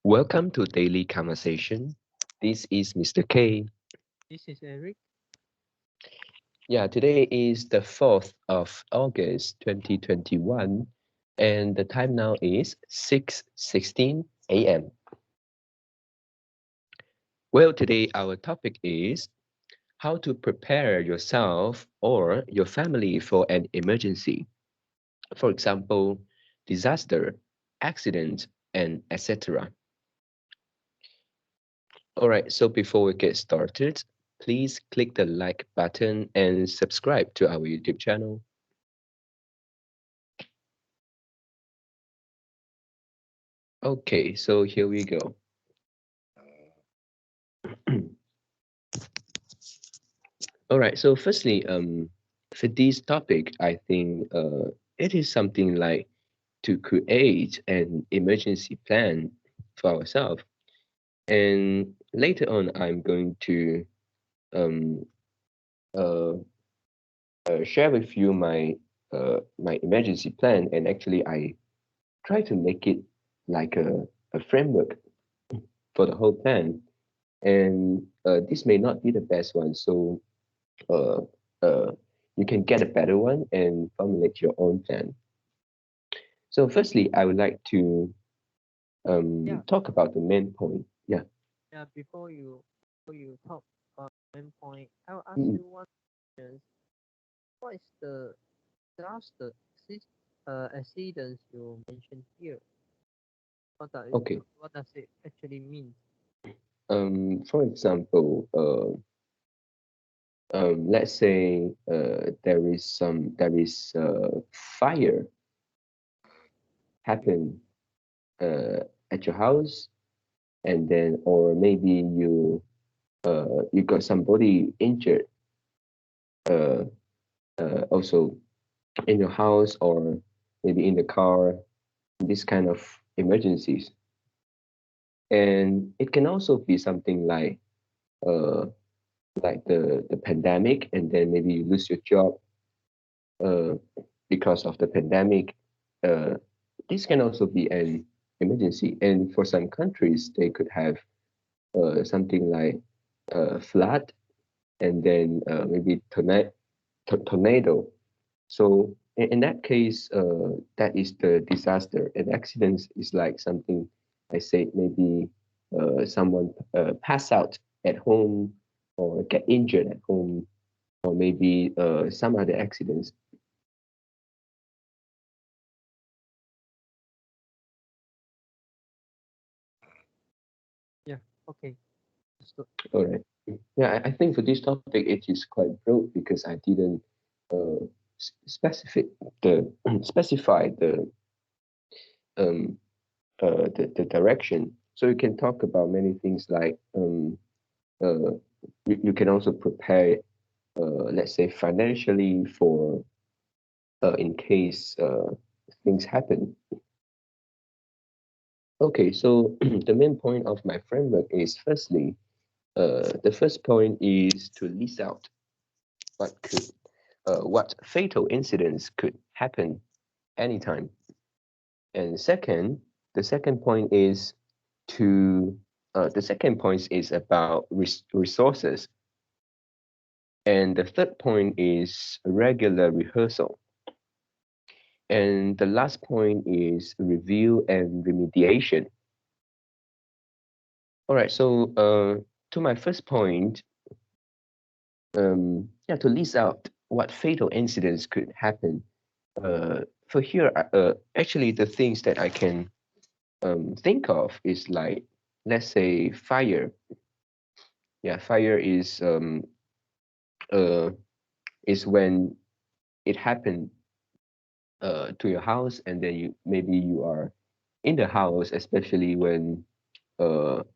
Welcome to Daily Conversation. This is Mr. K. This is Eric. Yeah, today is the 4th of August 2021, and the time now is 6:16 a.m. Well, today our topic is how to prepare yourself or your family for an emergency. For example, disaster, accident, and etc. All right, so before we get started, please click the like button and subscribe to our YouTube channel. Okay, so here we go. All right, so firstly, for this topic, I think it is something like to create an emergency plan for ourselves. And later on, I'm going to um, uh, share with you my emergency plan. And actually, I try to make it like a framework for the whole plan. And this may not be the best one, so uh, uh, you can get a better one and formulate your own plan. So, firstly, I would like to Yeah, talk about the main point. Yeah. yeah. Before you talk about main point, I'll ask Mm, you one question. What is the disaster accidents you mentioned here? okay. What does it actually mean? For example, let's say there is fire happen uh, at your house, and then or maybe you got somebody injured uh, also in your house or maybe in the car, this kind of emergencies. And it can also be something uh, like the pandemic, and then maybe you lose your job uh, because of the pandemic. Uh, this can also be an emergency. And for some countries, they could have something like flood, and then maybe tornado. So in that case, that is the disaster. And accidents is like something I said, maybe someone pass out at home or get injured at home, or maybe some other accidents. Yeah. Okay. Understood. All right. Yeah, I think for this topic it is quite broad because I didn't uh, specify um, the direction. So you can talk about many things like uh, you can also prepare, let's say, financially for in case things happen. Okay, so the main point of my framework is firstly, the first point is to list out what could, what fatal incidents could happen anytime. And second, the second point is to, the second point is about resources. And the third point is regular rehearsal. And the last point is review and remediation. All right, so to my first point, yeah, to list out what fatal incidents could happen. For here, actually, the things that I can think of is like, let's say, fire. Yeah, fire uh, is when it happened to your house, and then you are in the house, especially when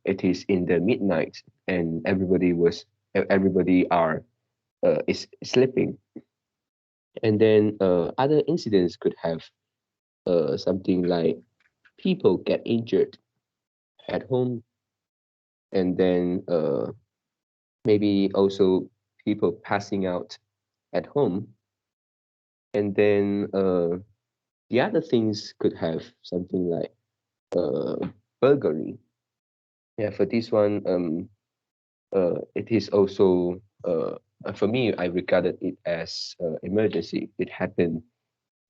it is in the midnight and everybody are is sleeping. And then other incidents could have something like people get injured at home, and then maybe also people passing out at home. And then the other things could have something like uh, burglary. Yeah, for this one, it is also for me. I regarded it as emergency. It happened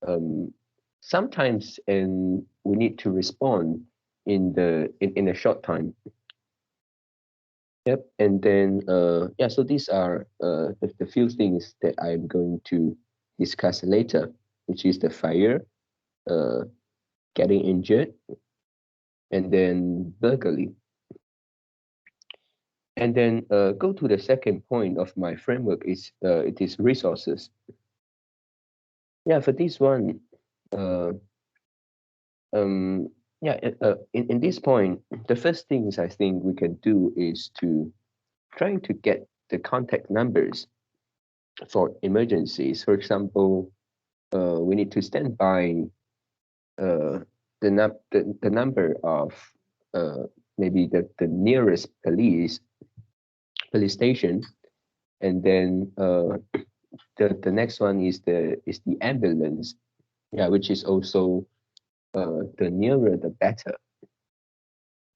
um, sometimes, and we need to respond in a short time. Yep, and then yeah. So these are the few things that I'm going to discuss later, which is the fire, uh, getting injured, and then burglary. And then go to the second point of my framework is it is resources. Yeah, for this one, uh, um, yeah, in this point, the first things I think we can do is to trying to get the contact numbers for emergencies. For example, we need to stand by uh, the number of uh, maybe the nearest police station, and then the next one is the ambulance, yeah, which is also the nearer the better.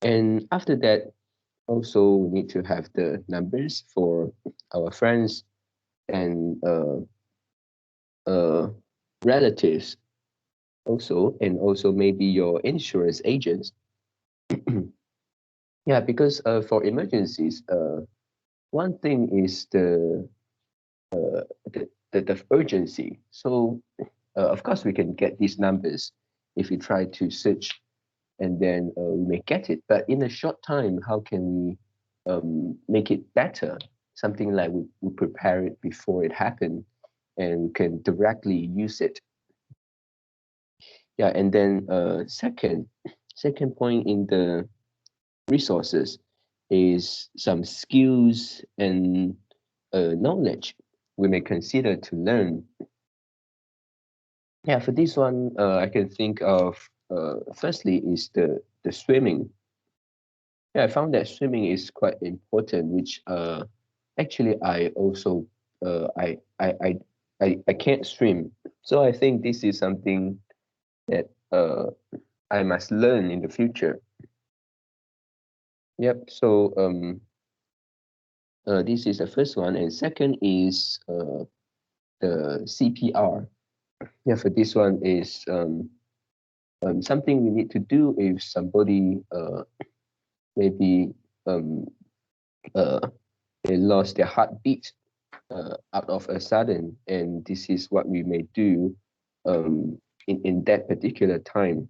And after that, also we need to have the numbers for our friends and uh, relatives also, and also maybe your insurance agents. Yeah, because for emergencies, one thing is the urgency. So of course we can get these numbers if we try to search, and then we may get it. But in a short time, how can we make it better? Something like we prepare it before it happened, and we can directly use it. Yeah, and then second point in the resources is some skills and knowledge we may consider to learn. Yeah, for this one, I can think of firstly is the swimming. Yeah, I found that swimming is quite important, which actually I also I can't swim, so I think this is something that I must learn in the future. Yep. So this is the first one, and second is the CPR. Yeah, for this one is something we need to do if somebody maybe um, uh, they lost their heartbeat out of a sudden, and this is what we may do in that particular time.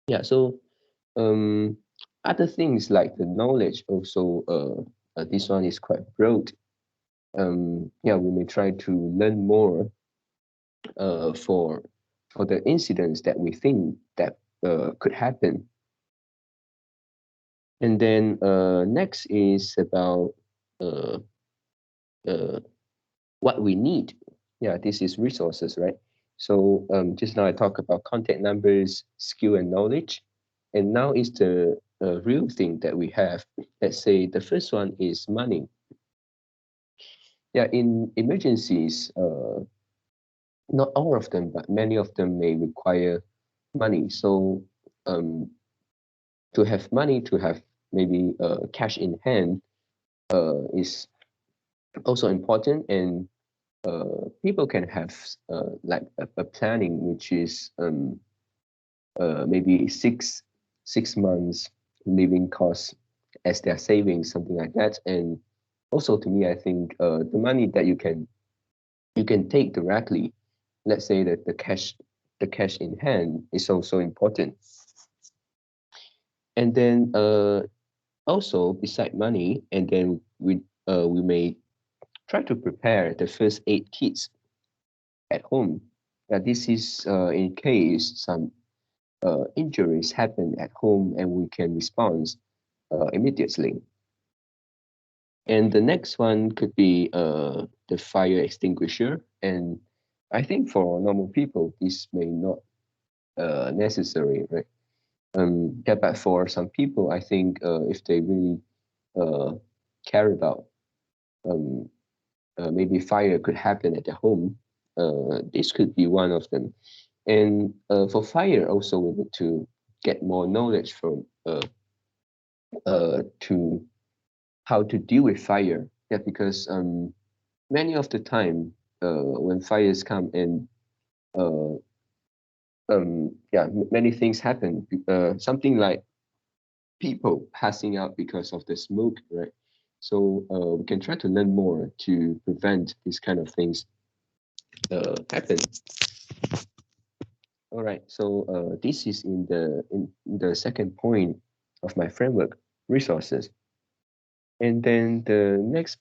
Yeah, so um, other things like the knowledge also, this one is quite broad. Yeah, we may try to learn more uh, for for the incidents that we think that could happen. And then next is about uh, uh, what we need. Yeah, this is resources, right? So just now I talked about contact numbers, skill, and knowledge. And now is the real thing that we have. Let's say the first one is money. Yeah, in emergencies, not all of them, but many of them may require money. So um, to have money, to have maybe cash in hand is also important. And people can have like a planning, which is maybe six months living costs as their savings, something like that. And also to me, I think the money that you can take directly, let's say that the cash in hand is also important. And then also beside money, and then we may try to prepare the first aid kits at home. This is in case some injuries happen at home, and we can respond immediately. And the next one could be the fire extinguisher. And I think for normal people, this may not necessary, right? Yeah, but for some people, I think if they really uh, care about um, maybe fire could happen at their home, this could be one of them. And for fire, also we need to get more knowledge from to how to deal with fire. Yeah, because many of the time when fires come and uh, yeah, many things happen. Something like people passing out because of the smoke, right? So we can try to learn more to prevent these kind of things happen. All right. So this is in the second point of my framework, resources. And then the next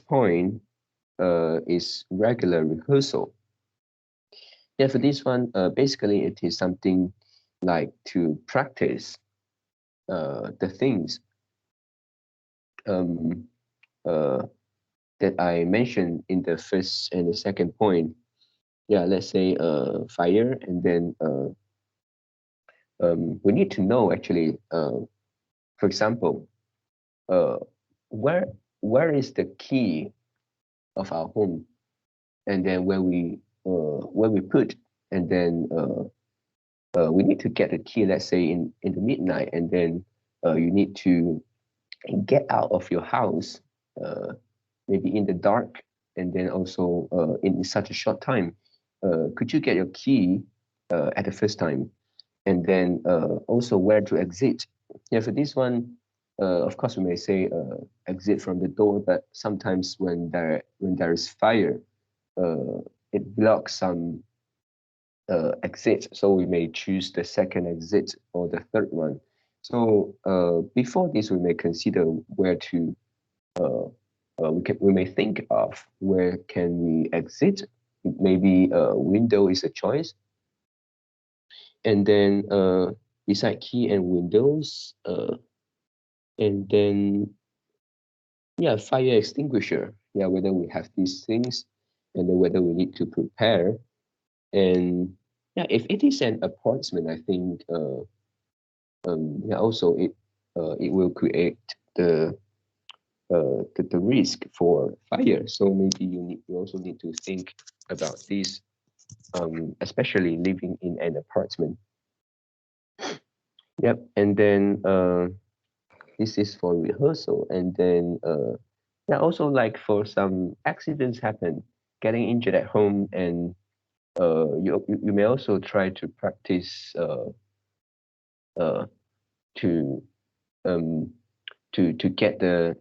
point is regular rehearsal. Yeah, for this one, basically it is something like to practice the things um, uh, that I mentioned in the first and the second point. Yeah, let's say fire, and then we need to know actually, for example, uh, where is the key of our home, and then where we put, and then we need to get the key. Let's say in the midnight, and then you need to get out of your house, uh, maybe in the dark, and then also in such a short time. Could you get your key at the first time? And then also where to exit. Yeah, for this one, of course, we may say exit from the door, but sometimes when there is fire, uh, it blocks some exit, so we may choose the second exit or the third one. So before this, we may consider where to. Uh, we may think of where can we exit. Maybe a window is a choice, and then beside key and windows, and then yeah, fire extinguisher. Yeah, whether we have these things, and then whether we need to prepare. And yeah, if it is an apartment, I think yeah, also it will create the risk for fire. So maybe you also need to think about this, especially living in an apartment. Yep, and then this is for rehearsal, and then yeah, also like for some accidents happen, getting injured at home, and you may also try to practice uh, to um, to get the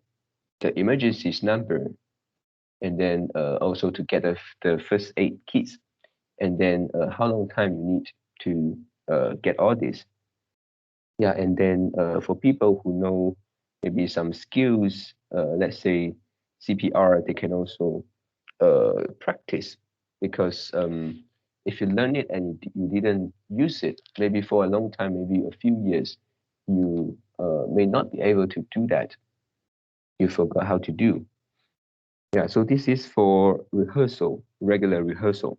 emergencies number, and then also to get the first aid kits, and then how long time you need to get all this. Yeah, and then for people who know maybe some skills, let's say CPR, they can also practice, because if you learn it and you didn't use it, maybe for a long time, maybe a few years, you may not be able to do that. You forgot how to do. Yeah, so this is for rehearsal, regular rehearsal.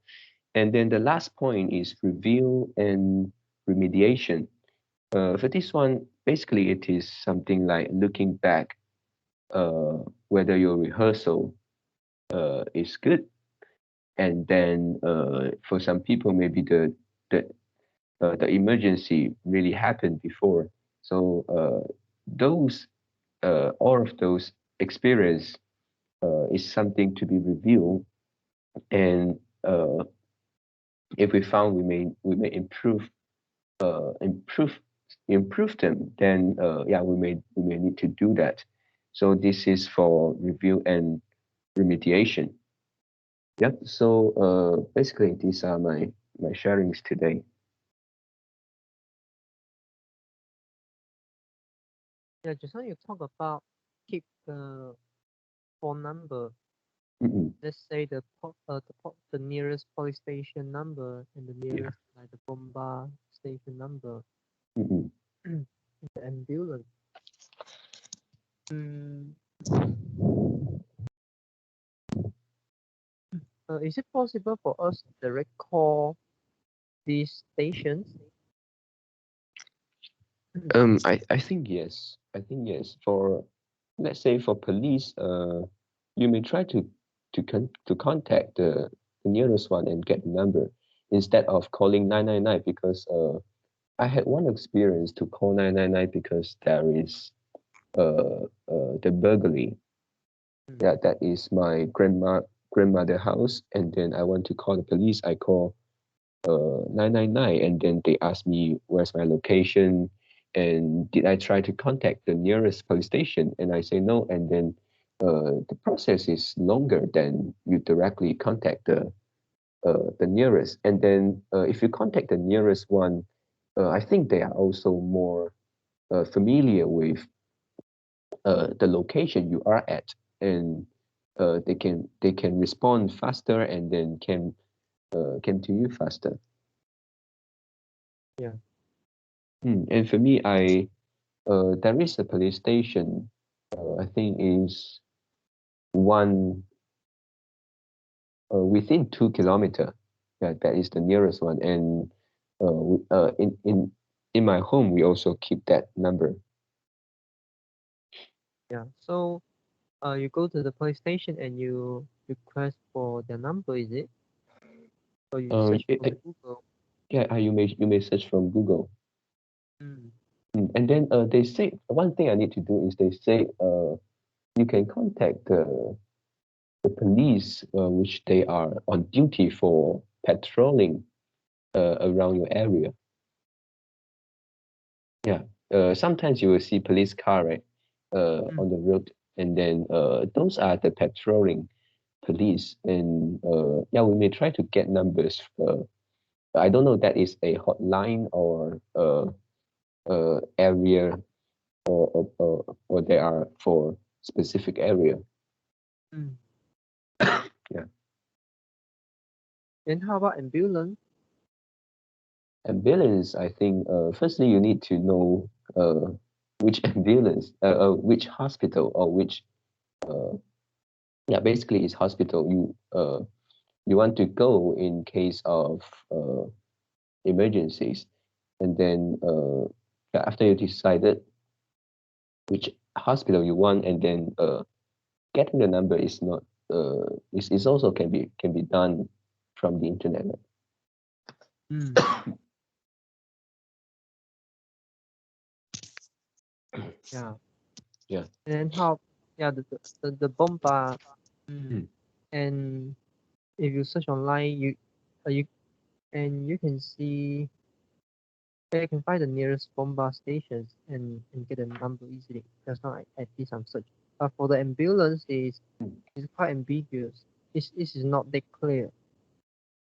And then the last point is review and remediation. For this one, basically it is something like looking back whether your rehearsal is good. And then for some people, maybe the emergency really happened before. So those all of those experience is something to be reviewed, and if we found we may uh, improve improve them, then yeah, we may need to do that. So this is for review and remediation. Yep. So basically these are my sharings today. Yeah, just now you talk about keep the phone number. Mm-mm, Let's say the nearest police station number and the yeah. nearest like the bomba station number. Mm-mm. The ambulance. Mm, is it possible for us to direct call these stations? I think yes. I think yes. For let's say for police, you may try to contact the nearest one and get the number instead of calling 999, because I had one experience to call 999 because there is the burglary. Mm. Yeah, that is my grandmother house, and then I want to call the police. I call 999, and then they ask me where's my location, and did I try to contact the nearest police station, and I say no, and then the process is longer than you directly contact the nearest, and then if you contact the nearest one, I think they are also more familiar with the location you are at, and they can respond faster, and then can to you faster. Yeah. And for me, I there is a police station. I think is one within 2 kilometer. Yeah, that is the nearest one. And in my home, we also keep that number. Yeah. So you go to the police station and you request for their number, is it? Or you Uh, search it, from it- Google? yeah, you may search from Google. Mm. And then they say one thing I need to do is they say you can contact the police, which they are on duty for patrolling around your area. Yeah. Sometimes you will see police car, right, Mm. on the road, and then those are the patrolling police. And yeah, we may try to get numbers. I don't know that is a hotline or area, or they are for specific area. Mm. Yeah. Then how about ambulance? Ambulance, I think, firstly, you need to know which ambulance, which hospital, or which, uh, yeah, basically, it's hospital you want to go in case of emergencies. And then yeah, after you decided which hospital you want, and then getting the number is not is also can be done from the internet. Mm. Yeah. Yeah. And then how? Yeah, the bomba. Mm. Mm. And if you search online, you and you can see you can find the nearest bomba stations and get a number easily. That's not at least I'm searching. But for the ambulance, is quite ambiguous. It is not that clear.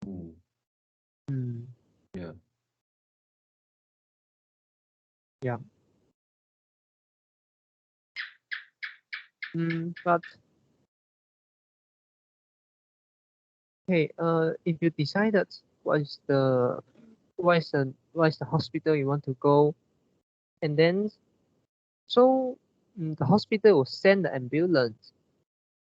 Mm. Mm. Yeah. Yeah. But hey, if you decided what is the hospital you want to go, and then so the hospital will send the ambulance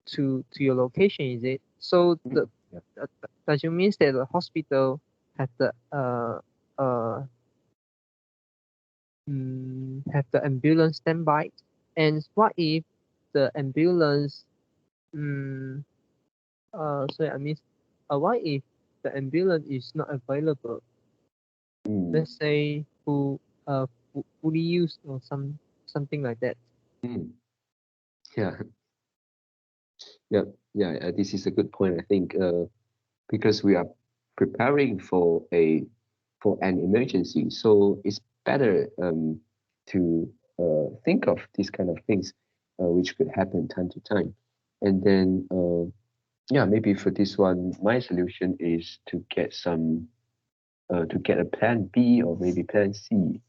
to your location, is it? So Mm. Yeah. does it means that the hospital uh have the ambulance standby? And what if the ambulance mm, sorry, I mean, what if the ambulance is not available? Mm. Let's say fully used or something like that. Mm. Yeah. Yeah. Yeah. This is a good point. I think because we are preparing for an emergency, so it's better to think of these kind of things, which could happen time to time. And then yeah, maybe for this one, my solution is to get a plan B, or maybe plan C.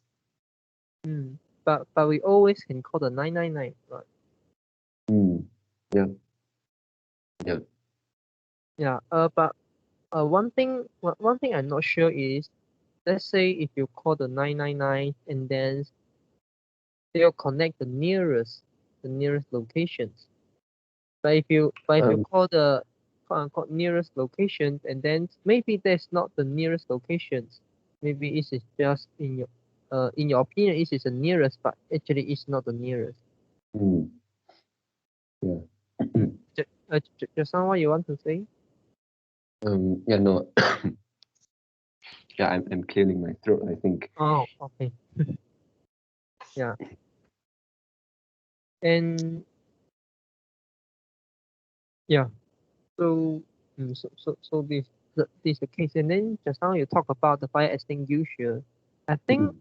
Mm. But we always can call the 999, right? Mm. Yeah. Yeah. Yeah. But one thing I'm not sure is, let's say if you call the 999 and then they'll connect the nearest locations. But if you Um, call the quote unquote nearest location, and then maybe that's not the nearest locations. Maybe it is just in your opinion it is the nearest, but actually it's not the nearest. mm. Yeah. Just what you want to say? Yeah, no. Yeah, I'm clearing my throat, I think. Oh, okay. Yeah. And yeah, so this is the case. And then just now you talk about the fire extinguisher. I think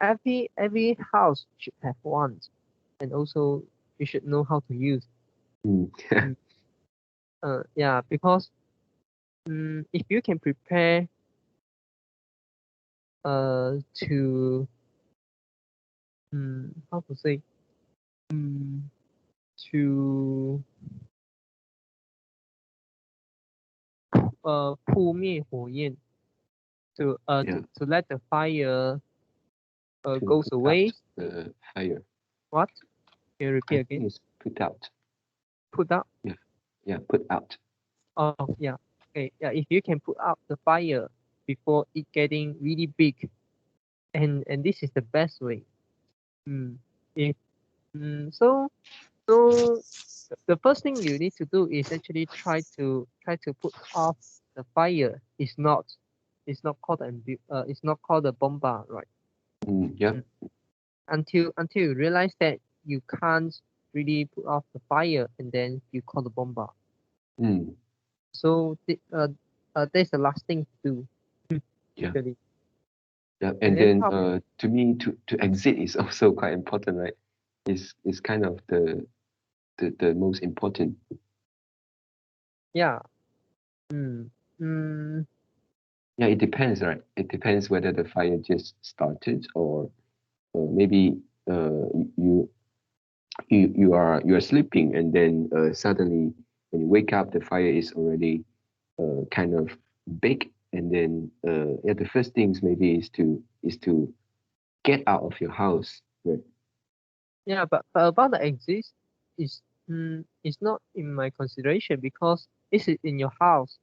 Mm, every house should have one, and also you should know how to use. mm, Mm. Yeah, because if you can prepare to how to say um, to 扑灭火焰 yeah, to let the fire to goes put out away. the fire. What? Can you repeat I again? think it's put out. Put out. Yeah, yeah, put out. Oh yeah. Okay. Yeah. If you can put out the fire before it getting really big, and this is the best way. Mm. If so the first thing you need to do is actually try to put off the fire. It's not called it's not called a bomba, right? Yeah. Mm. Until you realize that you can't really put off the fire, and then you call the bomba. Mm, So that's the last thing to do yeah. actually. Yeah. And And then then how? to me to exit is also quite important, right? Is kind of the most important. Yeah. Mm, mm, Yeah, it depends, right? It depends whether the fire just started or maybe you you are sleeping and then suddenly when you wake up the fire is already kind of big and then yeah, the first things maybe is to get out of your house, right? yeah, but about the exist is not in my consideration because this is in your house.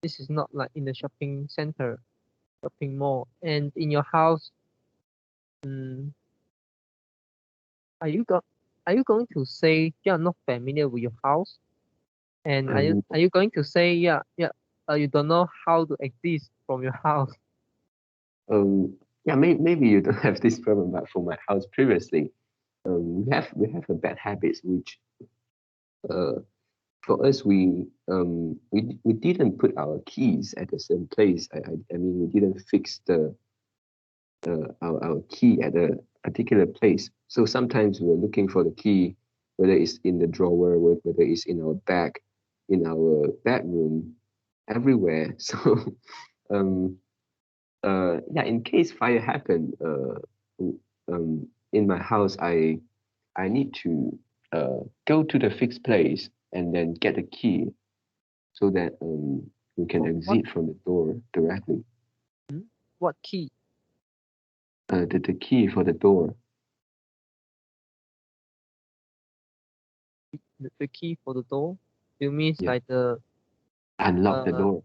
This is not like in the shopping center, shopping mall. And in your house, mm, are you go are you going to say you're not familiar with your house? And are you um, are you going to say you don't know how to exist from your house? yeah, maybe you don't have this problem, but for my house previously, we have a bad habit which uh, for us we didn't put our keys at the same place. I mean we didn't fix our key at a particular place. So sometimes we're looking for the key, whether it's in the drawer, whether it's in our bag, in our bedroom, everywhere. So um, yeah, in case fire happen, in my house, I need to go to the fixed place and then get the key so that we can What exit from the door directly. hmm? What key? The key for the door. The key for the door? You mean Yeah, like the unlock the uh door.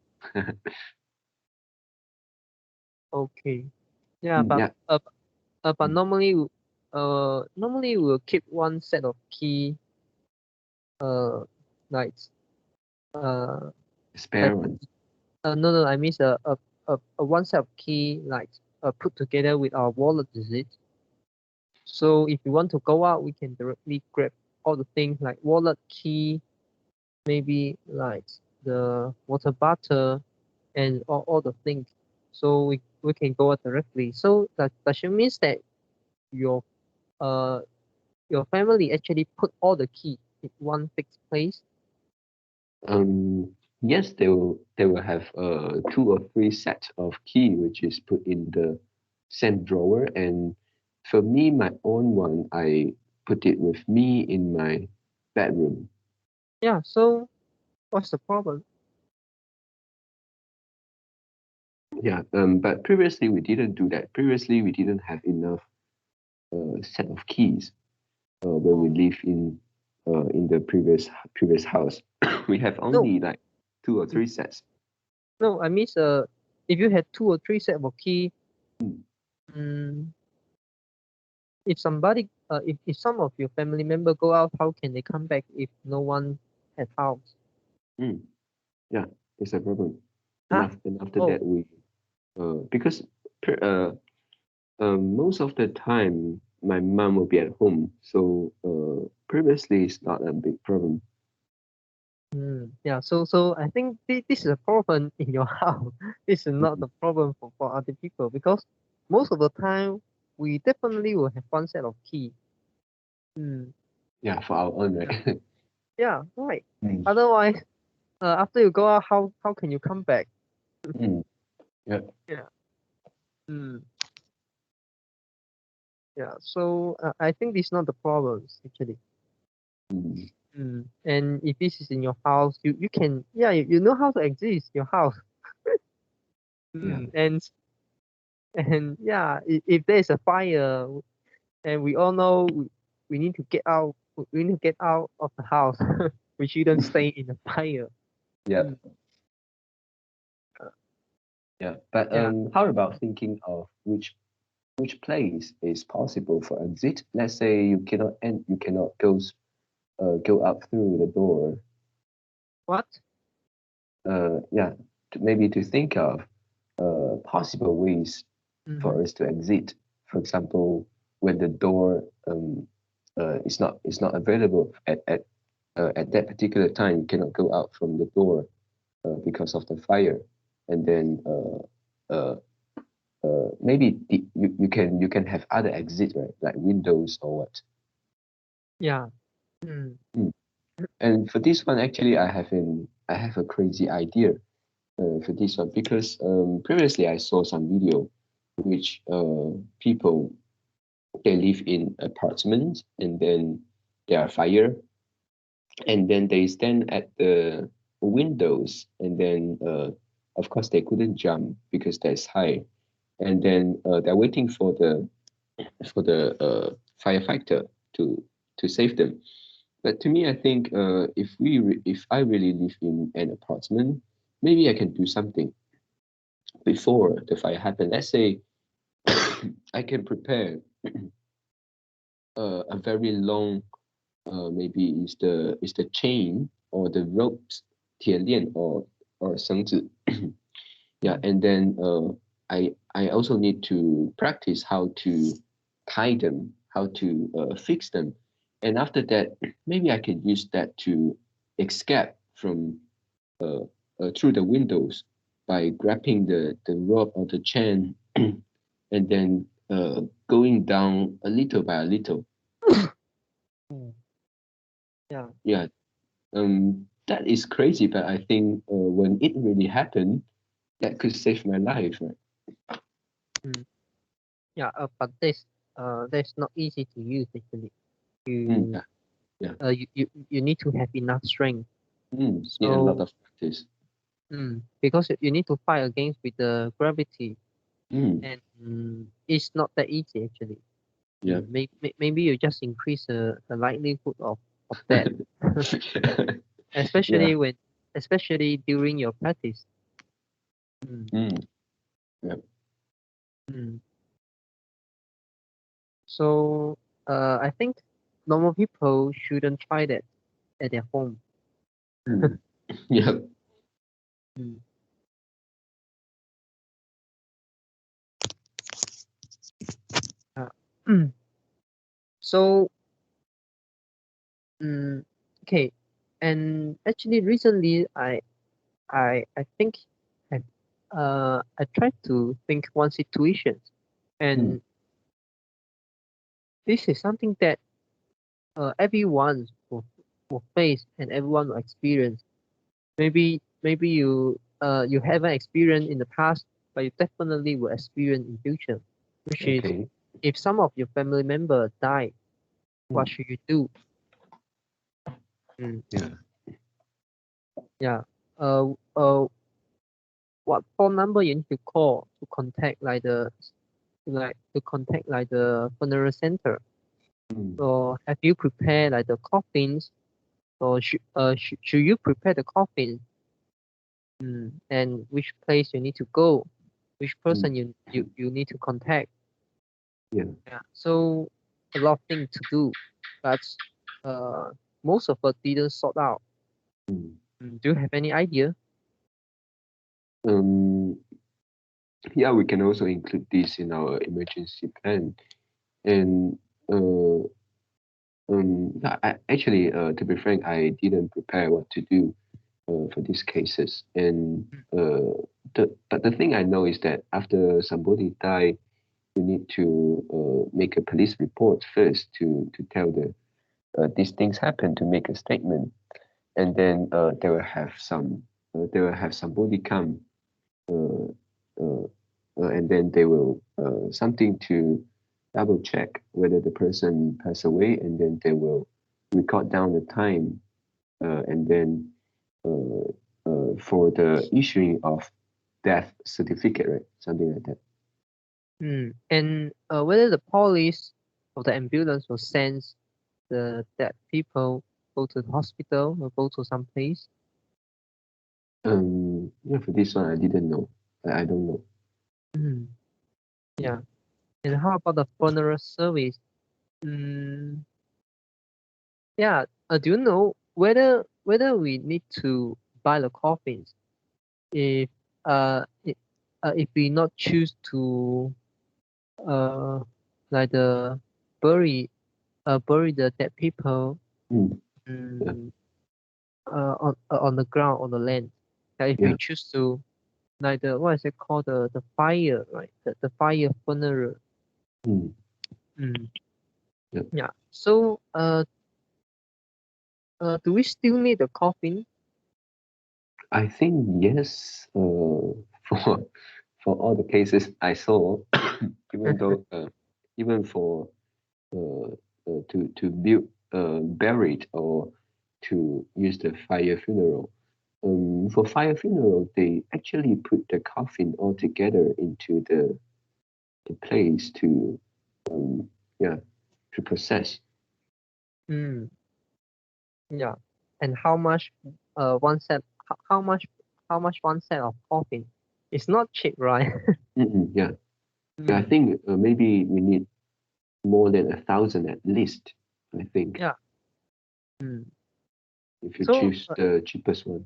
okay. Yeah, Mm, yeah. but Mm. normally we'll keep one set of key uh like uh Spare like one. no, I mean a one set of key like put together with our wallet, is it? So if you want to go out, we can directly grab all the things like wallet, key, maybe like the water bottle and all the things. So we can go out directly. So that should means that your uh your family actually put all the key in one fixed place. Yes, they will have two or three sets of key which is put in the same drawer, and for me my own one I put it with me in my bedroom. Yeah, so what's the problem? Yeah, but previously we didn't do that. Previously we didn't have enough set of keys when we Oh, live in the previous house. We have no, only like two or mm, three sets. no, I mean if you had two or three set of key, Mm, mm, if some of your family member go out, how can they come back if no one at house? mm, yeah, it's a problem. Huh? And after Oh, that we Because most of the time my mom will be at home, so previously it's not a big problem. Yeah, so I think this is a problem in your house. This is not Mhm. the problem for other people because most of the time we definitely will have one set of key. Mm, Yeah, for our own, yeah, right? yeah, right. Mm. Otherwise, after you go out, how can you come back? Mm. Yeah. Yeah. Mm, yeah. So I think this is not the problems actually. Mm. And if this is in your house, you can yeah you know how to exist your house. Yeah. And yeah, if there is a fire, and we all know we need to get out. We need to get out of the house. We shouldn't stay in the fire. Yeah. Mm, Yeah. But yeah. how about thinking of which place is possible for exit? Let's say you cannot go up through the door. What? Yeah, maybe to think of possible ways Mm-hmm. for us to exit. For example, when the door is not available at that particular time, you cannot go out from the door because of the fire, and then maybe you can have other exit, right, like windows or what. Yeah. Mm. Mm. And for this one, actually, I have a crazy idea for this one because previously I saw some video which people they live in apartments and then there are fire and then they stand at the windows and then of course they couldn't jump because there's high and then they're waiting for the firefighter to save them. But to me, I think if I really live in an apartment, maybe I can do something before the fire happen. Let's say I can prepare a very long, maybe is the chain or the ropes, 铁链 or 绳子. Yeah, Mm. and then I also need to practice how to tie them, how to fix them, and after that, maybe I can use that to escape from uh, through the windows by grabbing the rope or the chain and then going down a little by a little. Mm. Yeah. Yeah, that is crazy, but I think when it really happened, that could save my life, right? Mm. Yeah. But that's not easy to use actually. You Yeah, yeah. you need to have enough strength. Need a lot So of practice. because you need to fight against with the gravity, Mm, and it's not that easy actually. yeah. Maybe you just increase the likelihood of that, Yeah. especially especially during your practice. Mm, Mm, yeah. mm. So I think normal people shouldn't try that at their home. Mm, yeah. Mm. Uh, so mm, okay, and actually recently I think I I tried to think one situation, Mm, and this is something that everyone will face and everyone will experience. Maybe you haven't experienced in the past, but you definitely will experience in future. Which is, okay. if some of your family member die, what Mm, should you do? Mm, yeah. yeah. Uh, what phone number you need to call to contact to contact like the funeral center? Mm, Or have you prepared like the coffins? Or should you prepare the coffin? And which place you need to go? Which mm, person you need to contact? yeah. Yeah. So a lot of things to do, but uh, most of us didn't sort out. Mm. Do you have any idea? Um, yeah, we can also include this in our emergency plan. And uh, yeah, actually, to be frank, I didn't prepare what to do for these cases. And but the thing I know is that after somebody die, you need to make a police report first to tell the these things happen, to make a statement, and then they will have somebody come, uh, uh, and then they will something to double check whether the person passed away, and then they will record down the time, and then uh, for the issuing of death certificate, right? Something like that. And whether the police or the ambulance will send the dead people go to the hospital or go to some place. Yeah, for this one, I didn't know. I don't know. Mm, yeah. And how about the funeral service? Mm, yeah. Do you know whether we need to buy the coffins if uh if, if we not choose to uh like the bury bury the dead people Mm, yeah, mm, on the ground on the land. If we yeah. choose to like the what is it called, the fire, right? The fire funeral. Mm, Mm, yeah. yeah. So do we still need a coffin? I think yes. For for all the cases I saw, even though even for to build buried or to use the fire funeral. For fire funeral, they actually put the coffin all together into the place to um, yeah, to process. Mm, yeah. And how much one set? How much one set of coffin? It's not cheap, right? Yeah, yeah. I Mm, think maybe we need more than 1,000 at least. I think yeah. Mm. if you So choose the cheapest one.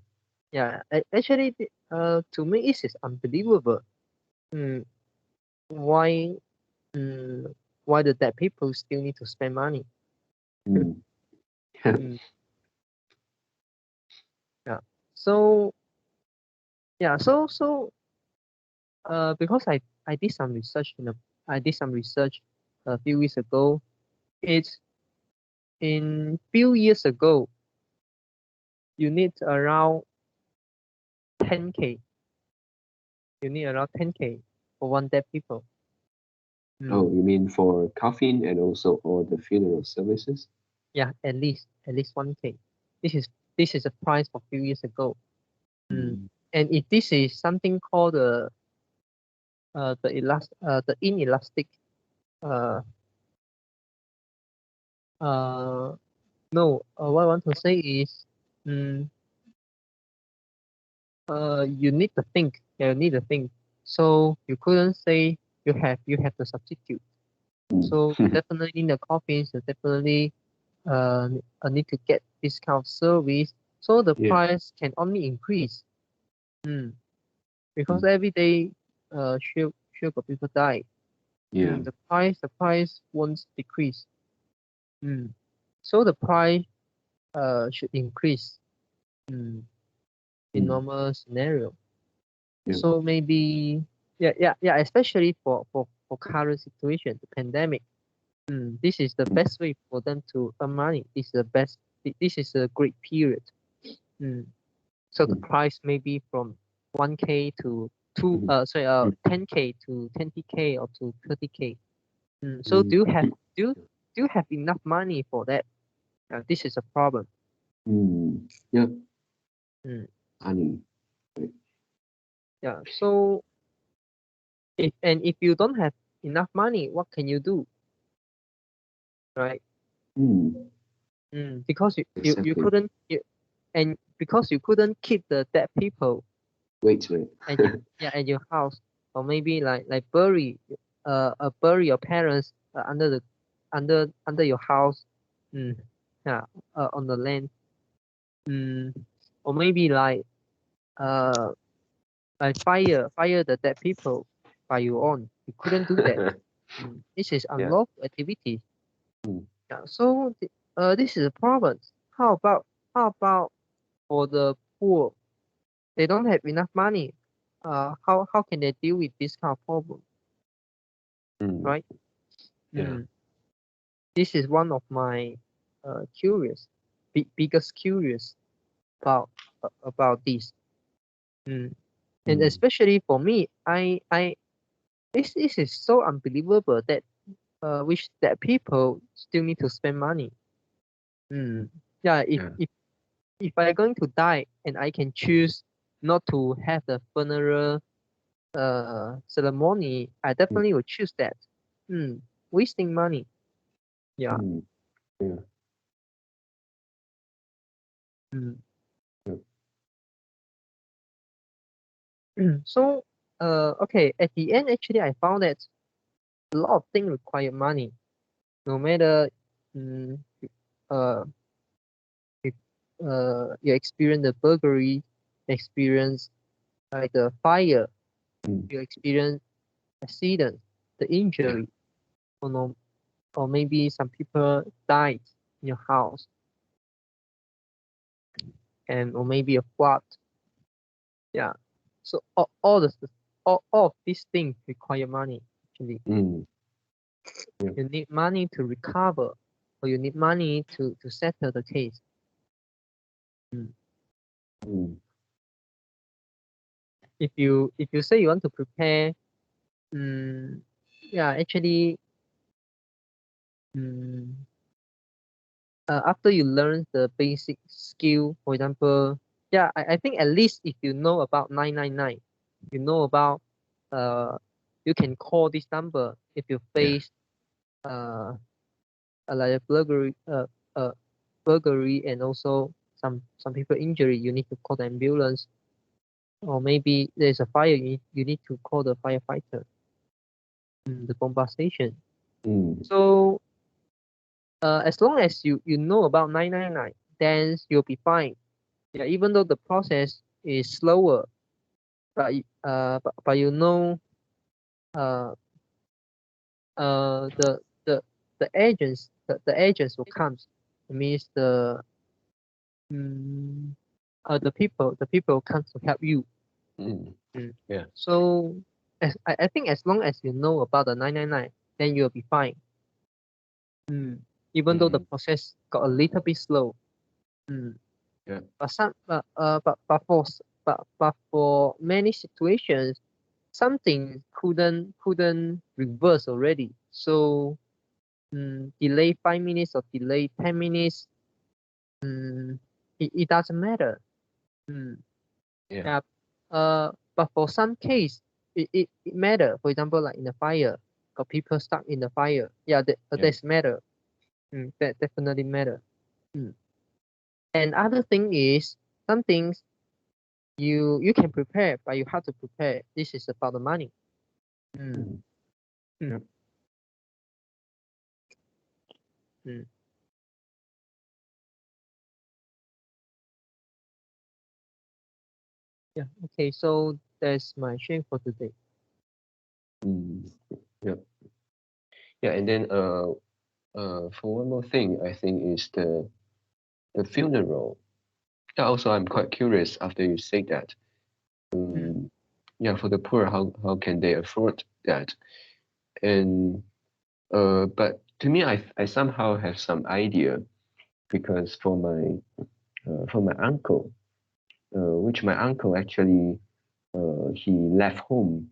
yeah, actually, to me, it is unbelievable. Mm, why mm, why the dead people still need to spend money? Mm. Mm, yeah. So yeah, because I did some research I did some research a few weeks ago. It's in few years ago, you need around 10K. You need around 10K for one dead people. Oh, Mm, you mean for coffin and also all the funeral services? yeah, at least 1K. This is this is a price for few years ago. Mm. Mm. And if this is something called the inelastic uh uh no what I want to say is mm, you need to think. Yeah, you need to think. So you couldn't say you have to substitute. So you Mm. definitely need the coffees. You definitely need to get this kind of service. So the Yeah. price can only increase. Mm. Because Mm. every day sure got people die. Yeah. The price won't decrease. Mm. So the price should increase. Mm. In Mm. normal scenario. Yeah. So maybe yeah, especially for current situation, the pandemic. This is the Mm. best way for them to earn money. This is a great period. Mm. So the Mm. price may be from 1K to two Mm. 10K to 20K or to 30K. So Mm. do you have enough money for that? This is a problem. Mm. Yeah. Mm. Honey. Right. Yeah. So if you don't have enough money, what can you do, right? Mm. Because you Exactly. couldn't and because you couldn't keep the dead people Wait, wait. at your house, or maybe like bury your parents under your house, mm, yeah, on the land, mm, or maybe uh like fire the dead people. by your own. You couldn't do that. This is Yeah. unlawful activity. Mm. Yeah, so this is a problem. How about for the poor? They don't have enough money. How can they deal with this kind of problem, Mm. right? Yeah. This is one of my curious, biggest curious about about this. And Mm. especially for me, I this is so unbelievable that which that people still need to spend money. Yeah, Yeah. if I going to die and I can choose not to have the funeral ceremony, I Mm. definitely would choose that. Wasting money. Yeah. Mm. Yeah. Mm. Yeah. So okay, at the end actually I found that a lot of things require money. No matter mm, uh if you experience the burglary, experience like the fire, Mm. you experience accident, the Yeah. injury, or no, or maybe some people died in your house, and or maybe a flood. Yeah. So all of these things require money. Actually, Mm. Yeah. you need money to recover, or you need money to settle the case. Mm. Mm. If you say you want to prepare, mm, yeah, actually, mm, after you learn the basic skill, for example, yeah, I think at least if you know about 999, you know about uh, you can call this number if you Yeah. face uh, like a burglary and also some people injury, you need to call the ambulance, or maybe there's a fire, you need to call the firefighter, the bomba station. Mm. So as long as you know about 999, then you'll be fine. Yeah, even though the process is slower, but you know uh the agents will come. It means mm, the people come to help you. Mm. Mm. Yeah. So I think as long as you know about the 999, then you'll be fine. Even though the Mm. process got a little bit slow. Mm. Yeah. But for many situations, something couldn't reverse already. So delay 5 minutes or delay 10 minutes, it doesn't matter. Mm, Yeah. yeah. But for some case, it matter. For example, like in the fire, got people stuck in the fire. Yeah, Yeah. that's matter. That definitely matter. Mm. And other thing is, some things you can prepare, but you have to prepare. This is about the money. Mm. Mm. Mm. Yeah. Mm. Yeah. Okay. So that's my share for today. Mm. Yeah. Yeah. And then for one more thing, I think is the funeral. Yeah, also, I'm quite curious after you say that. Mm. Yeah, for the poor, how can they afford that? And but to me, I somehow have some idea because for my uncle, which my uncle actually he left home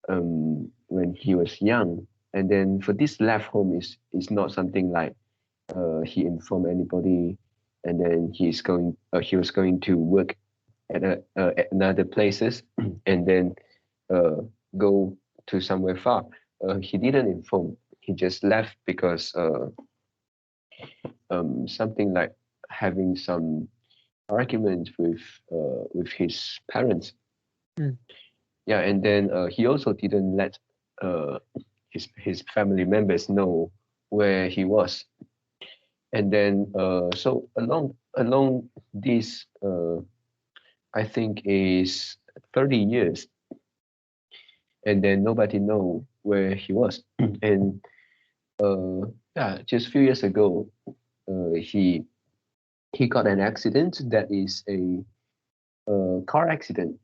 when he was young, and then for this left home is not something like he informed anybody, and then he was going to work at another places, and then uh, go to somewhere far. He didn't inform. He just left because something like having some argument with his parents. Mm. Yeah, and then he also didn't let uh, his family members know where he was. And then so along this I think is 30 years, and then nobody know where he was. And yeah, just a few years ago, he got an accident that is a car accident.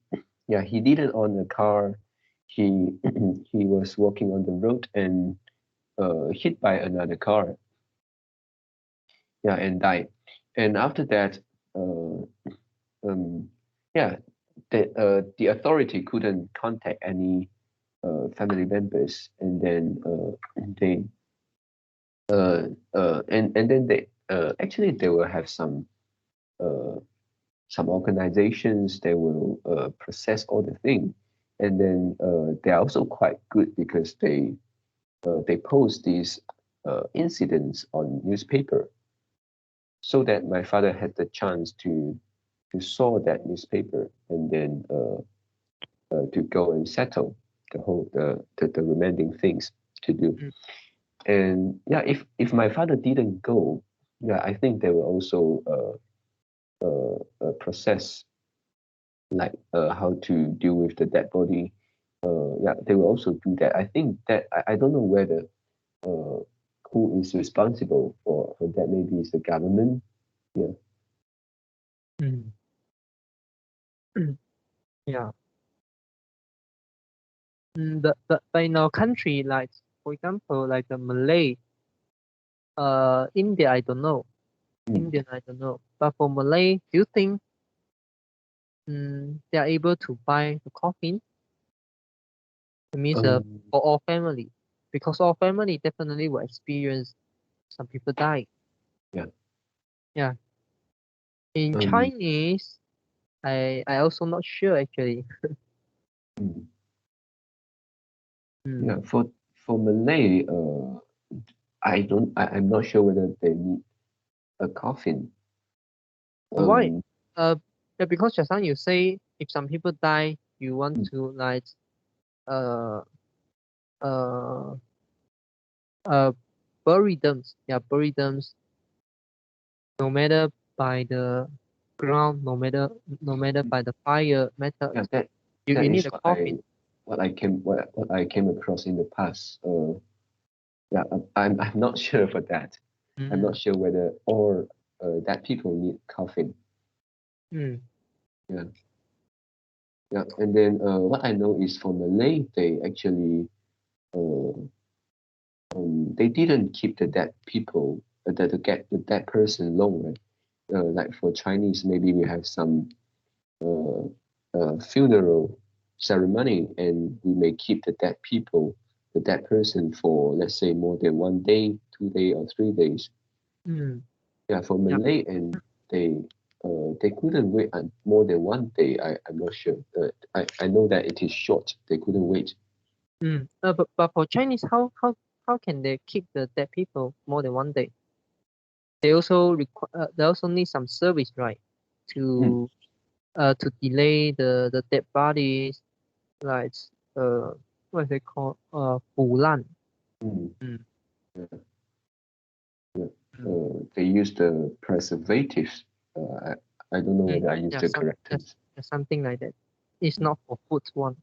Yeah, he didn't own a car. He he was walking on the road and hit by another car. Yeah, and died. And after that, uh, um, yeah, the authority couldn't contact any family members, and then they and then they actually they will have uh, some organizations. They will process all the thing, and then they are also quite good because they post these incidents on newspaper, so that my father had the chance to saw that newspaper, and then to go and settle the remaining things to do. mm, And yeah, if my father didn't go, yeah, I think they will also process, like how to deal with the dead body. Yeah, they will also do that. I think that I don't know whether uh, who is responsible for that. Maybe it's the government. Yeah. mm, yeah. But in our country, like for example, like the Malay, India, I don't know. Mm. Indian, I don't know. But for Malay, do you think they are able to buy the coffin? It means Um, for all family, because all family definitely will experience some people die. yeah. Yeah. In Um, Chinese, I also not sure actually. mm, yeah. Mm. For Malay, I'm not sure whether they need a coffin. Why? Um, Uh, yeah, because just now you say if some people die, you want mm, to like uh uh uh bury them. Yeah, bury them no matter by the ground, no matter mm, by the fire method. yeah, You that need is a coffin. what I came across in the past. Yeah, I'm not sure for that. I'm Mm, not sure whether all that people need coffin. mm, Yeah, yeah. And then what I know is for Malay, they actually uh, they didn't keep the dead people, the dead person long, right? Like for Chinese, maybe we have some uh, funeral ceremony, and we may keep the dead people, the dead person for, let's say, more than 1 day, 2 day, or 3 days. mm. Yeah, for Yeah. Malay, and they couldn't wait more than 1 day. I'm not sure. I know that it is short. They couldn't wait. But for Chinese, how can they keep the dead people more than 1 day? They also need some service, right? Mm, To to delay the dead bodies, like uh what is it called? 腐烂. mm, Mm, yeah, yeah. mm, They use the preservatives. I don't know whether I use yeah, the correct terms. something like that. It's not for food one.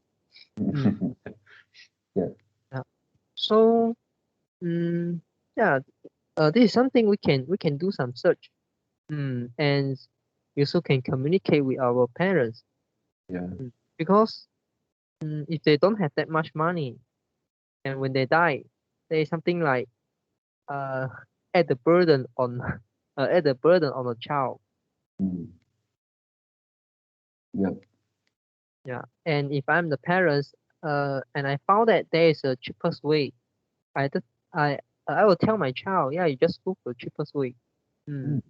Mm, Yeah, yeah. So mm, yeah, this is something we can do some search. And we also can communicate with our parents. yeah. Because if they don't have that much money, and when they die, there is something like uh add the burden on add the burden on the child. Mm, yeah. Yeah. And if I'm the parents, and I found that there is a cheapest way, I just I will tell my child, yeah, you just go for the cheapest way. Mm, Mm,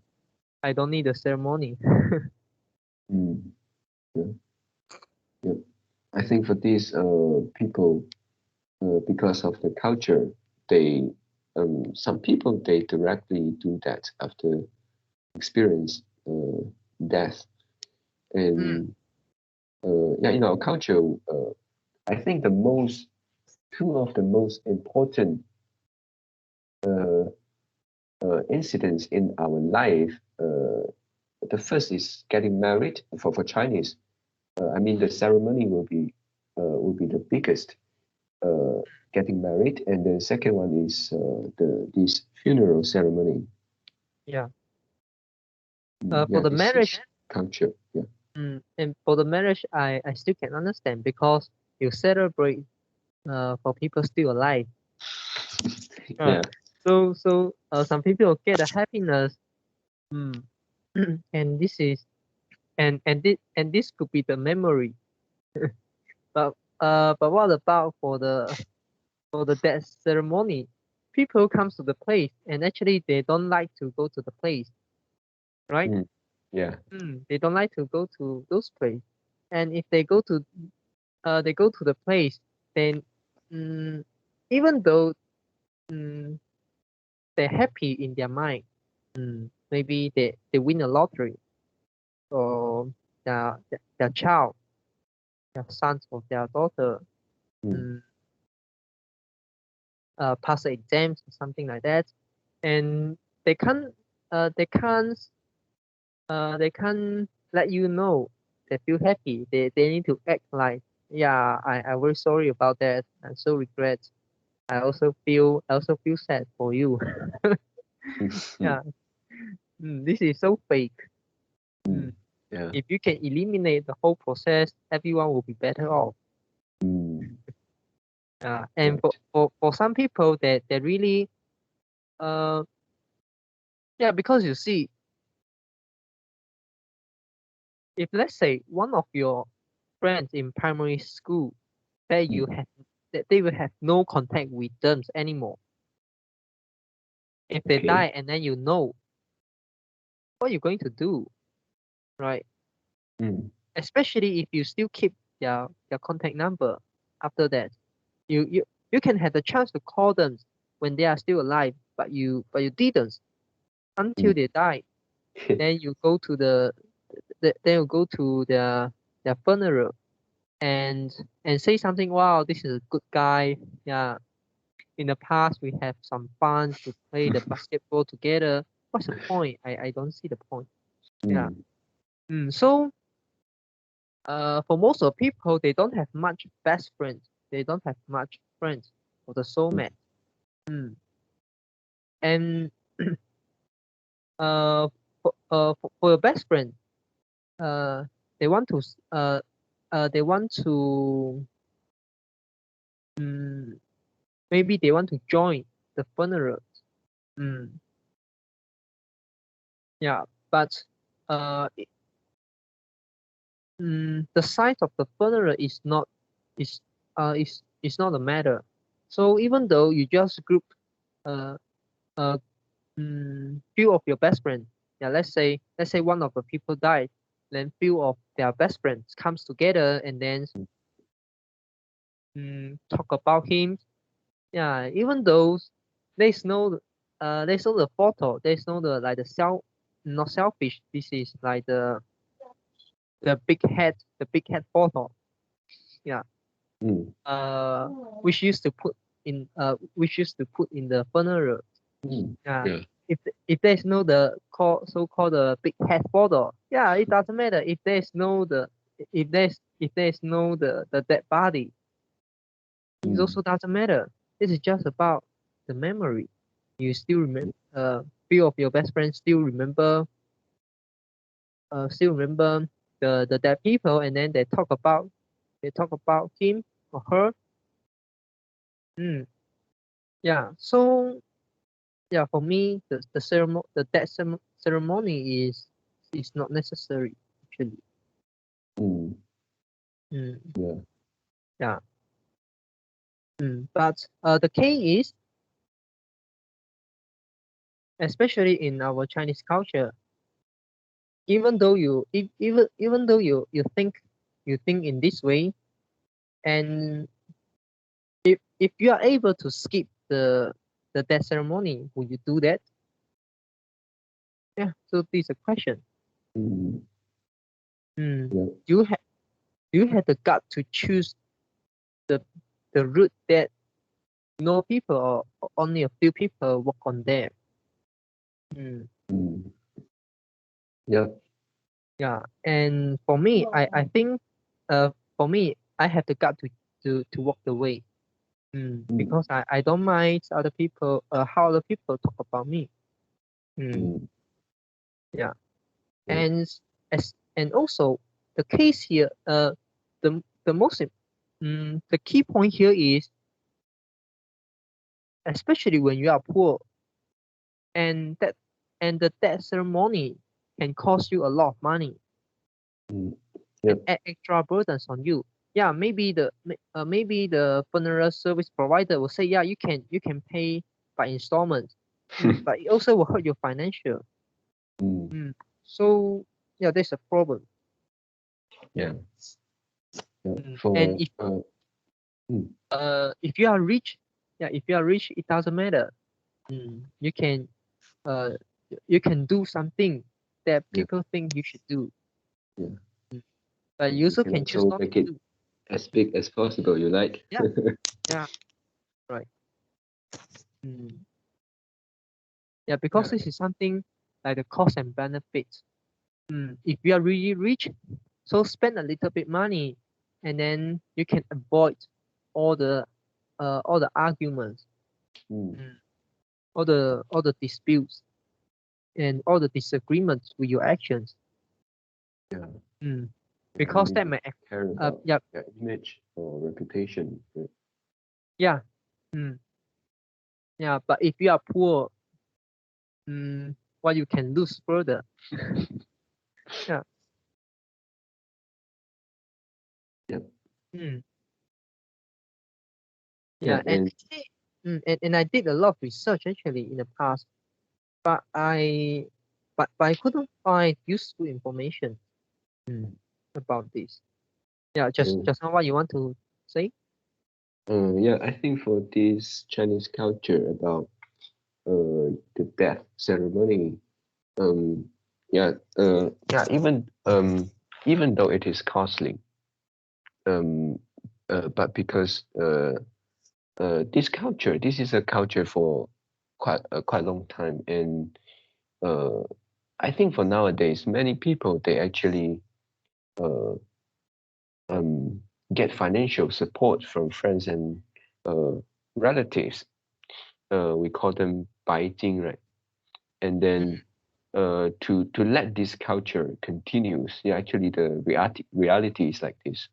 I don't need a ceremony. mm, yeah, yeah. I think for these people, because of the culture, they some people they directly do that after experience death. Mm, And yeah, in our culture, I think the most two of the most important uh, incidents in our life. The first is getting married for Chinese. I mean, the ceremony will be the biggest. getting married, and the second one is this funeral ceremony. Yeah. For Yeah, the this marriage, is culture. Yeah. and for the marriage, I still can understand because you celebrate for people still alive. Uh, Yeah. so some people get a happiness, mm, and this is and this could be the memory. But what about for the death ceremony? People comes to the place and actually they don't like to go to the place, right? Mm. Yeah. They don't like to go to those places, and if they go to the place, then mm, even though mm, they're happy in their mind, maybe they win a lottery or their child, their sons or their daughter, Mm. mm, pass the exams or something like that, and they can't uh, they can't they can't let you know they feel happy. They need to act like, yeah, I'm very sorry about that. I so regret. I also feel sad for you. Mm. Yeah, this is so fake. Mm. Mm. Yeah. If you can eliminate the whole process, everyone will be better off. Mm. And Right. for some people that they really uh yeah, because you see, if let's say one of your friends in primary school that Mm. you have that they will have no contact with them anymore. If they Okay. die and then you know what you're going to do, right? Mm. Especially if you still keep their contact number after that. You can have the chance to call them when they are still alive, but you didn't until Mm. they die. Then you go to then you go to their funeral and say something. Wow, this is a good guy. Yeah, in the past we have some fun to play the basketball together. What's the point? I don't see the point. Yeah. Mm. So for most of people, they don't have much best friends. They don't have much friends for the Mm. soulmate. Mm. And uh, for your best friend, uh, they want to they want to mm, maybe they want to join the funeral. Mm. Yeah, but uh, the size of the funeral is is not a matter. So even though you just group uh uh few of your best friends, yeah, let's say one of the people died, then few of their best friends comes together and then talk about him. Yeah, even though there's no there's no the photo, there's no the like the self not selfish. This is like the big head photo. Yeah. Mm. uh which used to put which used to put in the funeral. Mm. Yeah. Yeah. If there's no the so called the big head photo, yeah, it doesn't matter. If there's no the dead body, it Mm. also doesn't matter. This is just about the memory. You still remember few of your best friends still remember the dead people, and then they talk about him or her. Mm, yeah. So yeah, for me, the ceremony is not necessary actually. Mm. Mm, Yeah. yeah. But the key is, especially in our Chinese culture, even though you think in this way, and if you are able to skip the death ceremony, will you do that? Yeah. So this is a question. Mm. Mm, Yeah. you have you have the gut to choose the route that no people or only a few people walk on there. Mm, Mm. Yeah. yeah, and for me, I think, for me, I have the gut to walk the way. Because I don't mind other people how other people talk about me. Yeah. And also the case here, the most the key point here is, especially when you are poor, and the death ceremony can cost you a lot of money and add extra burdens on you. Yeah, maybe the funeral service provider will say, yeah, you can pay by installments, but it also will hurt your financial. So yeah, there's a problem. Yeah. And if you are rich, it doesn't matter. You can do something that people think you should do. But you also can choose not make to it do. as big as possible, you like? Yeah, yeah, right. Yeah, because this is something like the cost and benefits. If you are really rich, so spend a little bit money, and then you can avoid all the arguments, all the disputes, and all the disagreements with your actions. Because that may care about yeah, your image or reputation. yeah, yeah. But if you are poor, what you can lose further. Yeah. Yep. Yeah, and And actually, and I did a lot of research actually in the past, but I couldn't find useful information about this. Yeah, just now what you want to say? yeah, I think for this Chinese culture about the death ceremony, yeah, yeah, even though it is costly, um, but because this is a culture for quite long time, and uh, I think for nowadays, many people they actually uh, um, get financial support from friends and uh, relatives. We call them 白金, right? And then to let this culture continues, yeah, actually the reality is like this.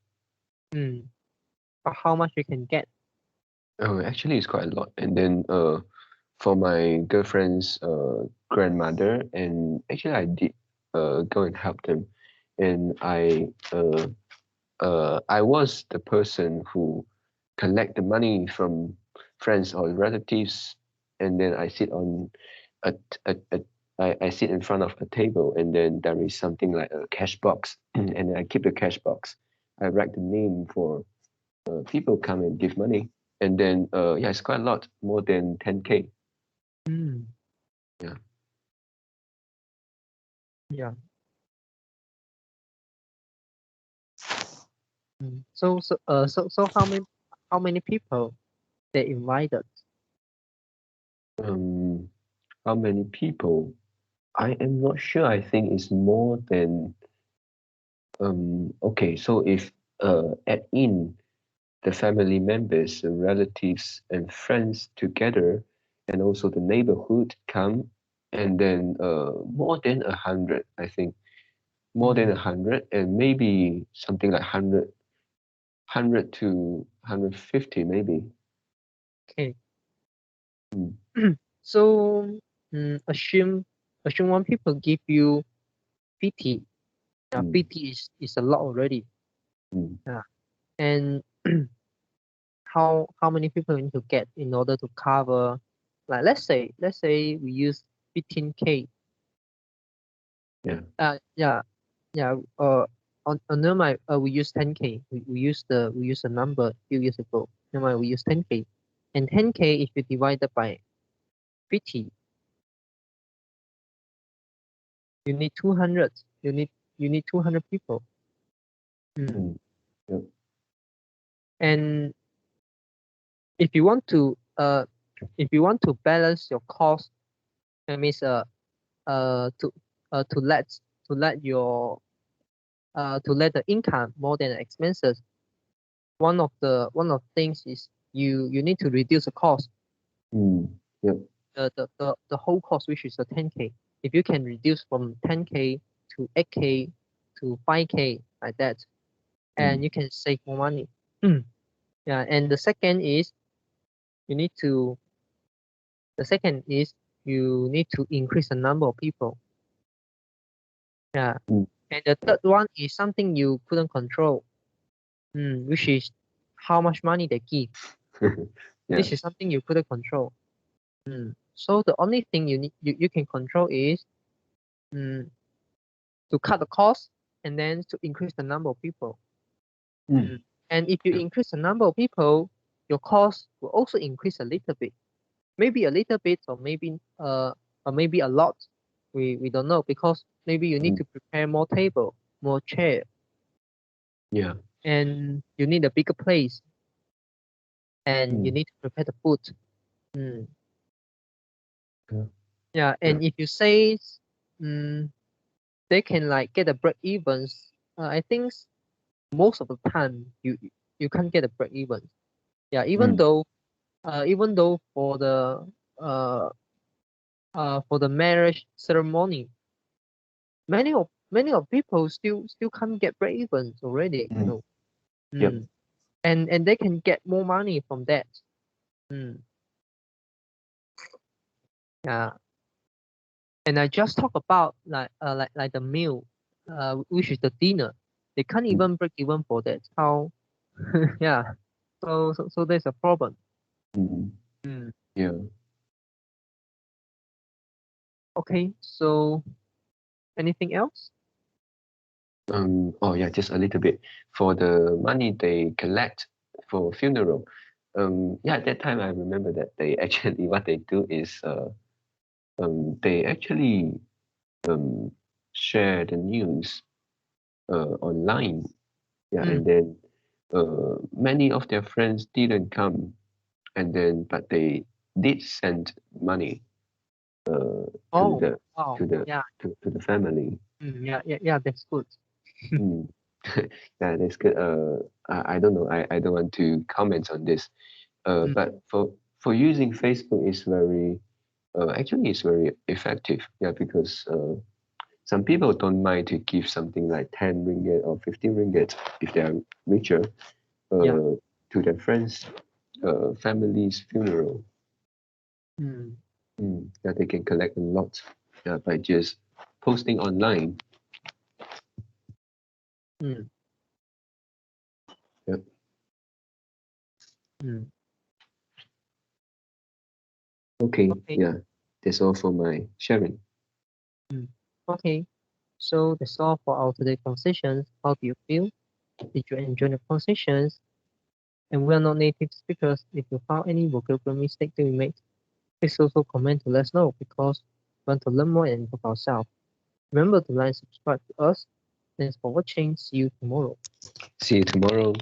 But how much you can get? Actually, it's quite a lot. And then for my girlfriend's grandmother, and actually I did go and help them, and I was the person who collect the money from friends or relatives, and then I sit on a I sit in front of a table, and then there is something like a cash box, and then I keep the cash box. I write the name for people come and give money, and then yeah, it's quite a lot, more than 10K. Yeah. Yeah. So how many people they invited? How many people? I am not sure. I think it's more than okay. So if add in the family members, the relatives and friends together, and also the neighborhood come, and then more than 100, I think, more than 100, and maybe something like 100 to 150 maybe. Okay. So assume one people give you 50. Yeah, 50 is a lot already. Yeah. And how many people you need to get in order to cover, like let's say we use 15K. Yeah. Yeah, yeah. On never mind, we use 10K. We use the number a few years ago. Never mind, we use 10K. And 10K, if you divide it by 50, you need 200. You need 200 people. Yep. And if you want to balance your cost, that means to let your to let the income more than the expenses. One of the things is you need to reduce the cost. Yep. The whole cost, which is the 10K. If you can reduce from 10K to 8K to 5K like that, and you can save more money. Yeah, and the second is you need to increase the number of people. Yeah, and the third one is something you couldn't control, which is how much money they give. Yeah. This is something you couldn't control. So the only thing you can control is to cut the cost and then to increase the number of people. And if you increase the number of people, your cost will also increase a little bit. Maybe a little bit, or maybe a lot. We don't know, because maybe you need to prepare more table, more chair. Yeah. And you need a bigger place. And you need to prepare the food. Yeah, and if you say they can like get a break evens, I think most of the time you can't get a break even. Yeah, even though for the marriage ceremony, many of people still can't get break evens already, you know. Yep. And they can get more money from that. Yeah. And I just talk about like the meal, which is the dinner. They can't even break even for that. How? Yeah. So there's a problem. Yeah. Okay. So anything else? Oh yeah, just a little bit for the money they collect for funeral. Yeah, at that time I remember that they actually what they do is they actually share the news online. Yeah, and then many of their friends didn't come, and then but they did send money to Oh, the wow. to the Yeah. to the family. Yeah. That's good. Mm. Yeah, that's good. I don't know. I don't want to comment on this. But for using Facebook is very actually it's very effective. Yeah, because some people don't mind to give something like 10 ringgit or 15 ringgit if they are richer Yeah. to their friends, family's funeral. That they can collect a lot by just posting online. Yep. Okay. Yeah, that's all for my sharing. Okay. So that's all for our today's conversations. How do you feel? Did you enjoy the conversations? And we are not native speakers. If you found any vocabulary mistake that we made, please also comment to let us know, because we want to learn more and improve ourselves. Remember to like and subscribe to us. Thanks for watching. See you tomorrow. See you tomorrow.